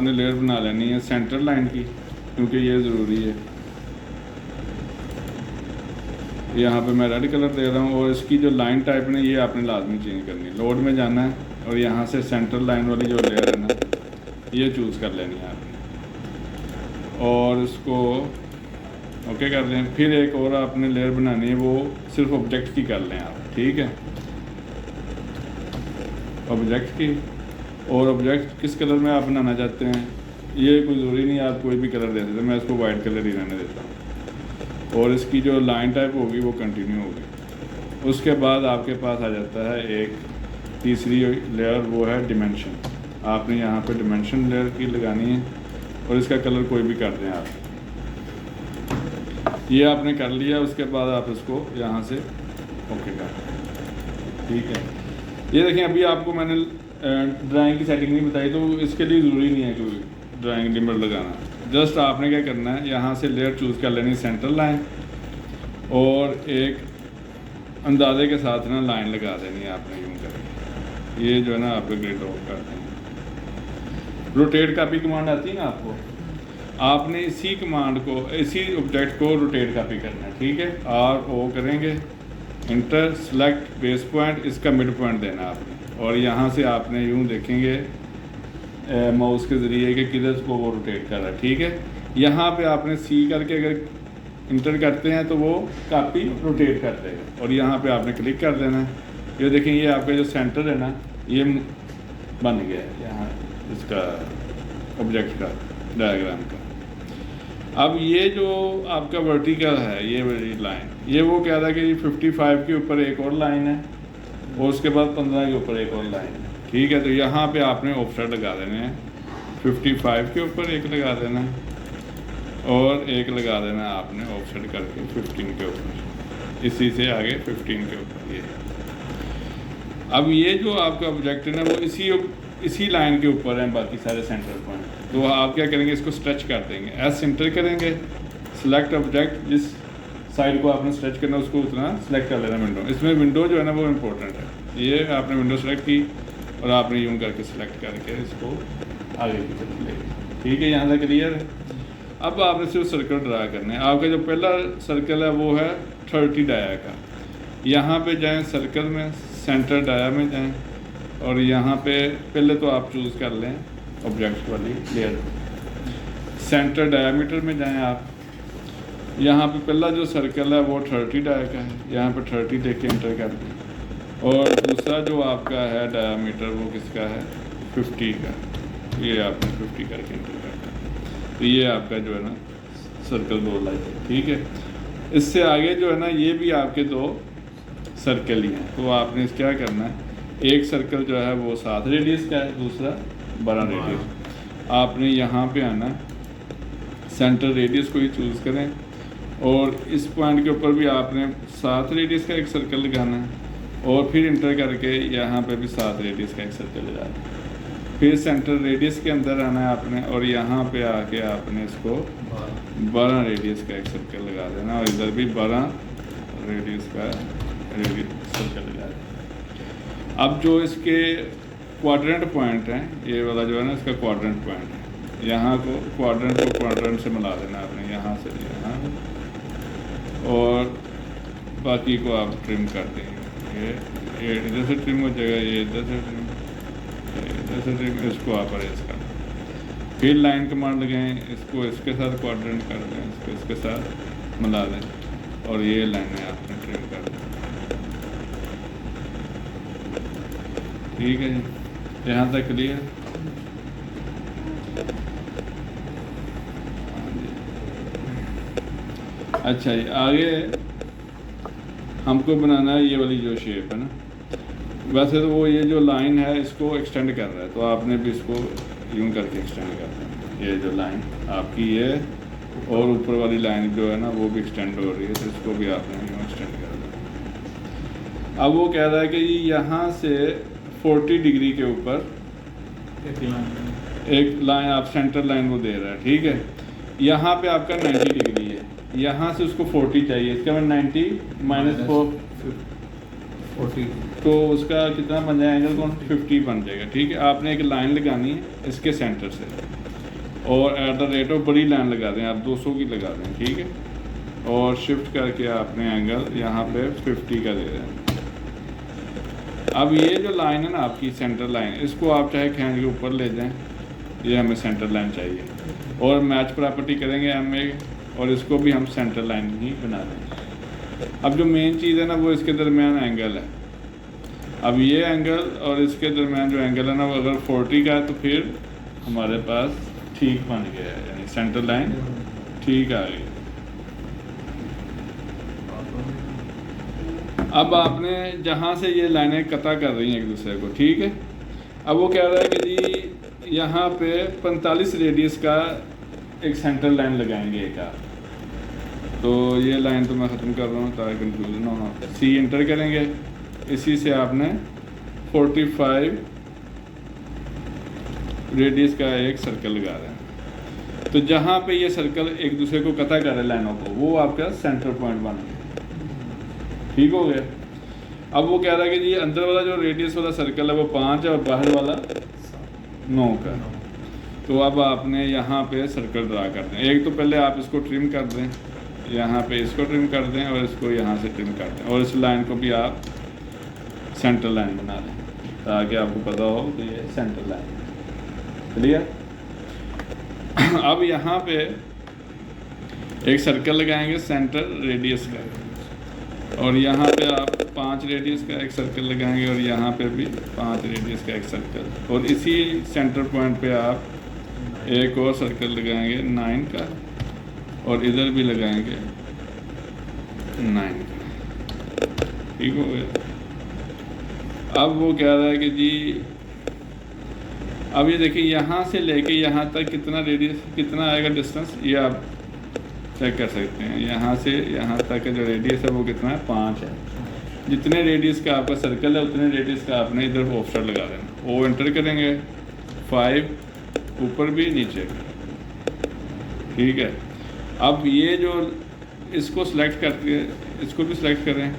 हमने लेयर बना लेनी है सेंटर लाइन की, क्योंकि ये ज़रूरी है। यहाँ पे मैं रेड कलर दे रहा हूँ और इसकी जो लाइन टाइप है ये आपने लाजमी चेंज करनी है। लोड में जाना है और यहाँ से सेंटर लाइन वाली जो लेयर है ना ये चूज़ कर लेनी है आपने और इसको ओके कर लें। फिर एक और आपने लेयर बनानी है, वो सिर्फ ऑब्जेक्ट की कर लें आप, ठीक है, ऑब्जेक्ट की। और ऑब्जेक्ट किस कलर में आप बनाना चाहते हैं ये कोई ज़रूरी नहीं, आप कोई भी कलर दे देते, मैं इसको वाइट कलर ही रहने देता हूँ। और इसकी जो लाइन टाइप होगी वो कंटिन्यू होगी। उसके बाद आपके पास आ जाता है एक तीसरी लेयर, वो है डिमेंशन। आपने यहाँ पे डिमेंशन लेयर की लगानी है और इसका कलर कोई भी कर दें आप। ये आपने कर लिया, उसके बाद आप इसको यहाँ से ओके कर दें, ठीक है। ये देखें, अभी आपको मैंने ड्राइंग की सेटिंग नहीं बताई, तो इसके लिए ज़रूरी नहीं है कोई ड्राइंग लिमिट लगाना। जस्ट आपने क्या करना है, यहाँ से लेयर चूज़ कर लेनी सेंटर लाइन और एक अंदाजे के साथ ना लाइन लगा देनी है आपने यूँ करके। ये जो है ना आपके ग्रिड ऑफ करते हैं। रोटेट कापी कमांड आती है ना आपको, आपने इसी कमांड को, इसी ऑब्जेक्ट को रोटेट कापी करना है, ठीक है। और वो करेंगे इंटर सेलेक्ट बेस पॉइंट, इसका मिड पॉइंट देना आपने। और यहाँ से आपने यूँ देखेंगे माउस के ज़रिए कि किधर को वो रोटेट कर रहा है, ठीक है। यहाँ पे आपने सी करके अगर इंटर करते हैं तो वो कापी रोटेट कर देगा और यहाँ पे आपने क्लिक कर देना है। ये देखें, ये आपका जो सेंटर है ना ये बन गया है यहाँ इसका ऑब्जेक्ट का डायग्राम का। अब ये जो आपका वर्टिकल है ये वाली लाइन, ये वो कह रहा है कि 55 के ऊपर एक और लाइन है और उसके बाद 15 के ऊपर एक और लाइन है, ठीक है। तो यहाँ पे आपने ऑफसेट लगा देने हैं, 55 के ऊपर एक लगा देना है और एक लगा देना है आपने ऑफसेट करके 15 के ऊपर, इसी से आगे 15 के ऊपर ये। अब ये जो आपका ऑब्जेक्ट है ना वो इसी लाइन के ऊपर है बाकी सारे सेंटर पॉइंट। तो आप क्या करेंगे, इसको स्ट्रेच कर देंगे, एस इंटर करेंगे, सिलेक्ट ऑब्जेक्ट, जिस साइड को आपने स्ट्रेच करना है उसको उतना सेलेक्ट कर लेना विंडो। इसमें विंडो जो है ना वो इम्पोर्टेंट है। ये आपने विंडो सेलेक्ट की और आपने यूँ करके सिलेक्ट करके इसको आगे की तरफ ले, ठीक है। यहाँ तक क्लियर है। अब आपने सिर्फ सर्कल ड्रा करना है। आपका जो पहला सर्कल है वो है 30 डाया का। यहाँ पे जाएं सर्कल में, सेंटर डाया में जाएं और यहाँ पे पहले तो आप चूज़ कर लें ऑब्जेक्ट वाली लेयर, सेंटर डायामीटर में जाएं आप। यहाँ पे पहला जो सर्कल है वो 30 डाया का है, यहाँ पे 30 लेके एंटर कर दें। और दूसरा जो आपका है डायामीटर वो किसका है, 50 का, ये आपने 50 करके एंटर कर दें। तो ये आपका जो है ना सर्कल 2 लाइन है, ठीक है। इससे आगे जो है ना ये भी आपके 2 सर्कल ही हैं। तो आपने क्या करना है, एक सर्कल जो है वो 7 रेडियस का है, दूसरा 12 रेडियस। आपने यहाँ पे आना, सेंटर रेडियस को ही चूज़ करें और इस पॉइंट के ऊपर भी आपने 7 रेडियस का एक सर्कल लगाना है और फिर इंटर करके यहाँ पे भी 7 रेडियस का एक सर्कल लगाना है। फिर सेंटर रेडियस के अंदर आना है आपने और यहाँ पे आके आपने इसको 12 रेडियस का एक सर्कल लगा देना और इधर भी 12 रेडियस का सर्कल लगा देना। अब जो इसके क्वाड्रेंट पॉइंट हैं, ये वाला जो है ना इसका क्वाड्रेंट पॉइंट है, यहाँ को क्वाड्रेंट से मिला देना आपने, यहाँ से यहाँ, और बाकी को आप ट्रिम कर देंगे। ये इधर से ट्रिम हो जाएगा, ये इधर से ट्रिम, इधर से ट्रिम, इसको आप अरेंज कर दें। फिर लाइन कमांड लगाएं, इसको इसके साथ क्वाड्रेंट कर दें, इसको इसके साथ मिला दें और ये लाइनें आपने ट्रिम कर दें, ठीक है जी। यहाँ तक क्लियर। अच्छा जी, आगे हमको बनाना है ये वाली जो शेप है ना, वैसे तो वो ये जो लाइन है इसको एक्सटेंड कर रहा है, तो आपने भी इसको यूं करके एक्सटेंड करना है। ये जो लाइन आपकी ये और ऊपर वाली लाइन जो है ना वो भी एक्सटेंड हो रही है, तो इसको भी आपने यूँ एक्सटेंड कर देना। अब वो कह रहा है कि यहाँ से 40 डिग्री के ऊपर एक लाइन आप सेंटर लाइन वो दे रहा है, ठीक है। यहाँ पे आपका 90 डिग्री है, यहाँ से उसको 40 चाहिए, इसका मैं 90 माइनस 40, तो उसका कितना बन जाएगा, एंगल कौन 50 बन जाएगा, ठीक है। आपने एक लाइन लगानी है इसके सेंटर से और एट द रेट ऑफ बड़ी लाइन लगा दें आप, 200 की लगा दें, ठीक है। और शिफ्ट करके आपने एंगल यहाँ पे 50 का दे दें। अब ये जो लाइन है ना आपकी सेंटर लाइन, इसको आप चाहे खींच के ऊपर ले जाएं, ये हमें सेंटर लाइन चाहिए। और मैच प्रॉपर्टी करेंगे एम ए, और इसको भी हम सेंटर लाइन ही बना देंगे। अब जो मेन चीज़ है ना वो इसके दरमियान एंगल है। अब ये एंगल और इसके दरमियान जो एंगल है ना वो अगर 40 का है तो फिर हमारे पास ठीक बन गया है, यानी सेंटर लाइन ठीक आ गई। अब आपने जहाँ से ये लाइनें कता कर रही हैं एक दूसरे को, ठीक है। अब वो कह रहा है कि जी यहाँ पे 45 रेडियस का एक सेंटर लाइन लगाएंगे एक आप। तो ये लाइन तो मैं ख़त्म कर रहा हूँ ताकि कंफ्यूजन ना हो। सी इंटर करेंगे, इसी से आपने 45 रेडियस का एक सर्कल लगा रहे हैं। तो जहाँ पे ये सर्कल एक दूसरे को कता कर रहे लाइनों को, वो आपका सेंटर पॉइंट बन गया, ठीक हो गया। अब वो कह रहा है कि जी अंदर वाला जो रेडियस वाला सर्कल है वो 5 है और बाहर वाला 9 का। तो अब आपने यहाँ पे सर्कल ड्रा कर दें। एक तो पहले आप इसको ट्रिम कर दें, यहाँ पे इसको ट्रिम कर दें और इसको यहाँ से ट्रिम कर दें, और इस लाइन को भी आप सेंटर लाइन बना दें ताकि आपको पता हो कि ये सेंटर लाइन क्लियर। अब यहाँ पे एक सर्कल लगाएंगे सेंटर रेडियस का, और यहाँ पे आप 5 रेडियस का एक सर्कल लगाएंगे, और यहाँ पे भी 5 रेडियस का एक सर्कल, और इसी सेंटर पॉइंट पे आप एक और सर्कल लगाएंगे 9 का, और इधर भी लगाएंगे 9 का, ठीक हो गया। अब वो कह रहा है कि जी अब ये देखिए यहाँ से लेके यहाँ तक कितना रेडियस, कितना आएगा डिस्टेंस, ये आप चेक कर सकते हैं। यहाँ से यहाँ तक का जो रेडियस है वो कितना है, 5 है। जितने रेडियस का आपका सर्कल है उतने रेडियस का आपने इधर ऑफसेट लगा देना। वो एंटर करेंगे 5 ऊपर भी नीचे भी, ठीक है। अब ये जो इसको सिलेक्ट करके इसको भी सिलेक्ट करें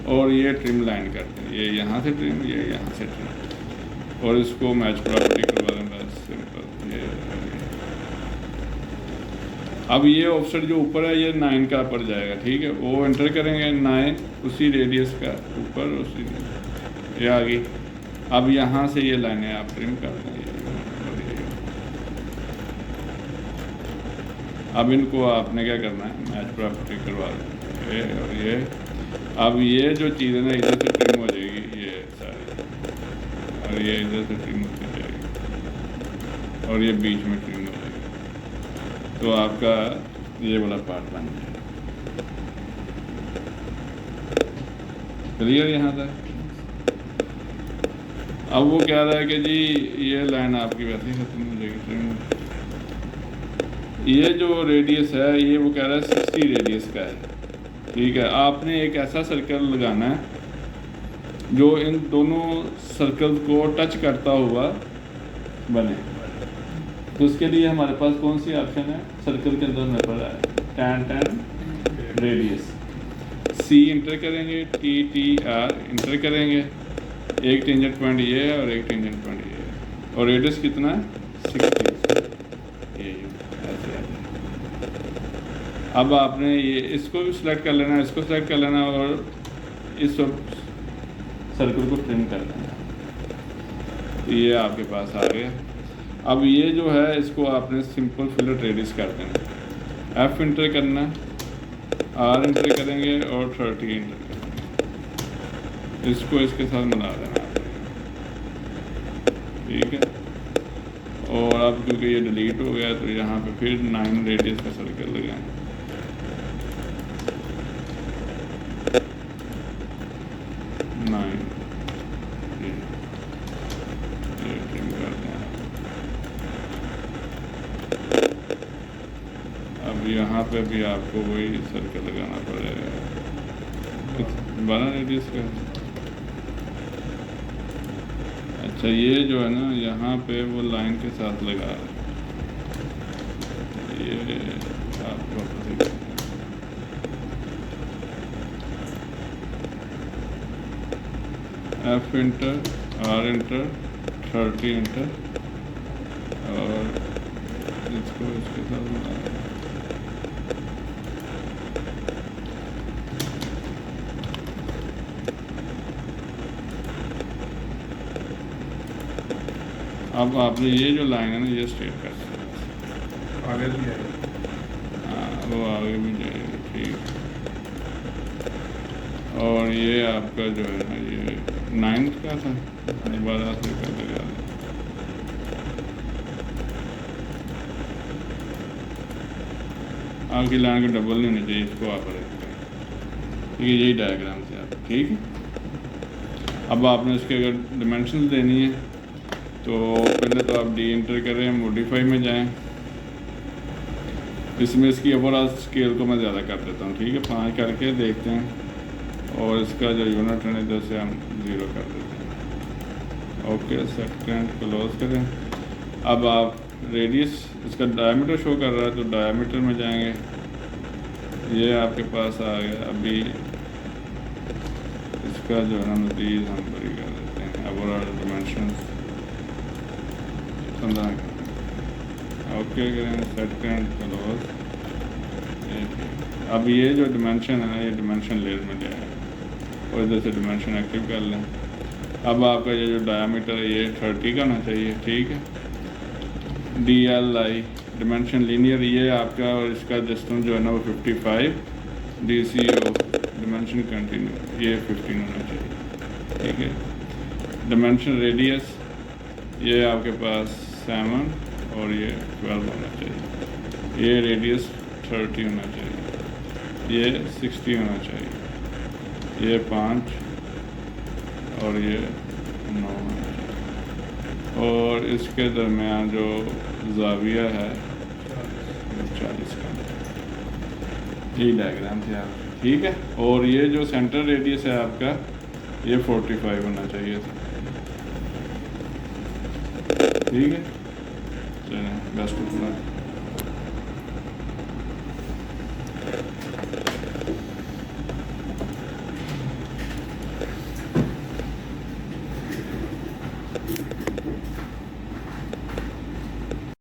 और ये ट्रिम लाइन करते हैं, ये यहाँ से ट्रिम, ये यहाँ से ट्रिम, और इसको मैच प्रॉपर्टी करवा दें बस सिंपल। ये अब ये ऑफसेट जो ऊपर है ये 9 का ऊपर जाएगा, ठीक है। वो एंटर करेंगे 9 उसी रेडियस का ऊपर, उसी ये आ गई। अब यहाँ से ये लाइनें आप ट्रिम कर देंगे। अब इनको आपने क्या करना है, मैच प्रॉपर्टी करवा दें ये और ये। अब ये जो चीज़ है ना इधर से ट्रिम हो जाएगी ये सारी, और ये इधर से ट्रिम होती जाएगी, और ये बीच में ट्रिम हो जाएगी। तो आपका ये वाला पार्ट बन जाएगा। क्लियर यहाँ तक। अब वो कह रहा है कि जी ये लाइन आपकी वैसे ही खत्म हो जाएगी ट्रिम। ये जो रेडियस है ये वो कह रहा है 60 रेडियस का है, ठीक है। आपने एक ऐसा सर्कल लगाना है जो इन दोनों सर्कल को टच करता हुआ बने। तो उसके लिए हमारे पास कौन सी ऑप्शन है, सर्कल के अंदर में पड़ा है tan रेडियस। सी इंटर करेंगे, TTR इंटर करेंगे, एक टेंजेंट पॉइंट ये है और एक टेंजेंट पॉइंट ये है, और रेडियस कितना है 60। अब आपने ये इसको भी सिलेक्ट कर लेना, इसको सिलेक्ट कर लेना, और इस सर्कल को ट्रिम कर देना। ये आपके पास आ गया। अब ये जो है इसको आपने सिंपल फिलर रेडियस कर देना। F इंटर करना, R इंटर करेंगे और 30 इंटर करेंगे। इसको इसके साथ मिला देना, ठीक है। और अब क्योंकि ये डिलीट हो गया तो यहाँ पे फिर 9 रेडियस का सर्कल लगाएं। अब यहाँ पे भी आपको वही सर्कल लगाना पड़ेगा 12 रेडियस का। अच्छा ये जो है ना यहाँ पे वो लाइन के साथ लगा रहे हैं, ये आपको F inter, R inter, 30 inter, और इसको इसके साथ मिला दें। अब आपने ये जो लाइन है ना ये स्ट्रेट कर सकते आगे भी है। हाँ वो आगे भी जाएगी ठीक। और ये आपका जो है ना ये 9th का था 12 से कर लगा दें। आपकी लाइन को डबल नहीं होनी चाहिए, इसको आप रखते हैं ठीक है। यही डायग्राम से आप ठीक है। अब आपने इसके अगर डिमेंशन देनी है तो पहले तो आप डी एंटर करें, मॉडिफाई में जाएं। इसमें इसकी ओवरऑल स्केल को मैं ज़्यादा कर देता हूँ ठीक है, 5 करके देखते हैं। और इसका जो यूनिट है जैसे हम 0 कर देते हैं। ओके सेकंड क्लोज करें। अब आप रेडियस इसका डायमीटर शो कर रहा है तो डायमीटर में जाएंगे, ये आपके पास आ गया। अभी इसका जो है ना मज़ीद हम बड़ी कर देते हैं ओवरऑल डिमेंशंस 15 ओके करें सेकंड क्लोज। अब ये जो डिमेंशन है ना ये डिमेंशन लेयर में ले आए और इधर से डिमेंशन एक्टिव कर लें। अब आपका ये जो डायमीटर है ये 30 का होना चाहिए ठीक है। DLI डिमेंशन लीनियर ये आपका, और इसका डिस्टेंस जो है ना वो 55। DCO डिमेंशन कंटिन्यू ये 15 होना चाहिए ठीक है। डिमेंशन रेडियस ये आपके पास 7 और ये 12 होना चाहिए। ये रेडियस 30 होना चाहिए, ये 60 होना चाहिए, ये 5 और ये 9 होना चाहिए। और इसके दरमियान जो ज़ाविया है 40 का। ये डायग्राम थे आप ठीक है। और ये जो सेंटर रेडियस है आपका ये 45 होना चाहिए ठीक है। चलें बेस्ट ऑफ लक।